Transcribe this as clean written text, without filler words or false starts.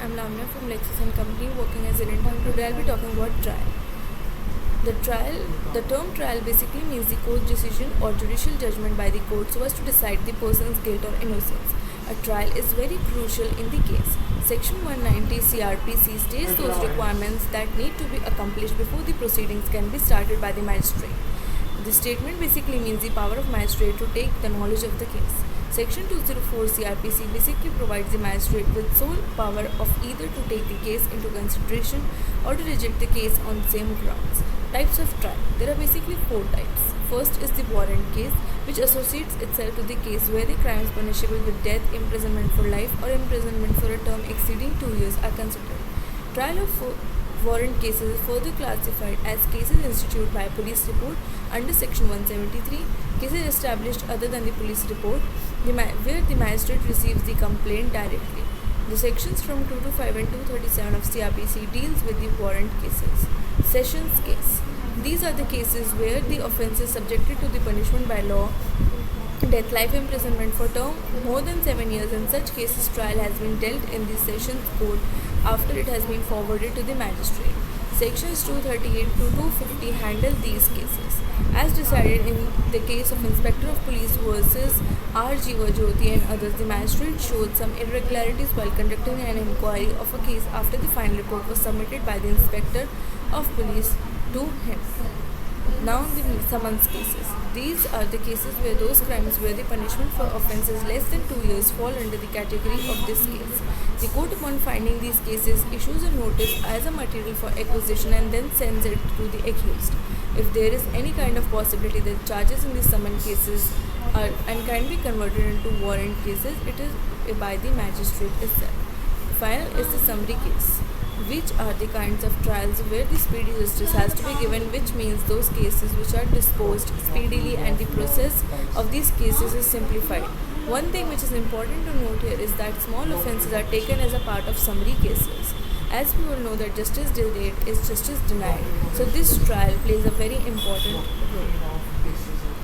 I'm Lamia from Lexus and Company working as an intern. Today I'll be talking about trial. The term trial basically means the court decision or judicial judgment by the court so as to decide the person's guilt or innocence. A trial is very crucial in the case. Section 190 CRPC states those requirements that need to be accomplished before the proceedings can be started by the magistrate. This statement basically means the power of magistrate to take the knowledge of the case. Section 204 CRPC basically provides the magistrate with sole power of either to take the case into consideration or to reject the case on the same grounds. Types of trial. There are basically 4 types. First is the warrant case, which associates itself to the case where the crimes punishable with death, imprisonment for life, or imprisonment for a term exceeding 2 years are considered. Trial of warrant cases is further classified as cases instituted by police report under Section 173, cases established other than the police report, where the magistrate receives the complaint directly. The sections from 225 and 237 of CRPC deals with the warrant cases. Sessions case. These are the cases where the offence is subjected to the punishment by law, death, life imprisonment for term more than 7 years. In such cases, trial has been dealt in the Sessions Court after it has been forwarded to the magistrate. Sections 238 to 250 handle these cases. As decided in the case of Inspector of Police versus R. Jiva Jyoti and others, the magistrate showed some irregularities while conducting an inquiry of a case after the final report was submitted by the Inspector of Police to him. Now the summons cases. These are the cases where those crimes where the punishment for offence is less than 2 years fall under the category of this case. The court, upon finding these cases, issues a notice as a material for acquisition and then sends it to the accused. If there is any kind of possibility that charges in the summon cases are and can be converted into warrant cases, it is by the magistrate itself. Final is the summary case, which are the kinds of trials where the speedy justice has to be given, which means those cases which are disposed speedily and the process of these cases is simplified. One thing which is important to note here is that small offences are taken as a part of summary cases. As we all know that justice delayed is justice denied, so this trial plays a very important role.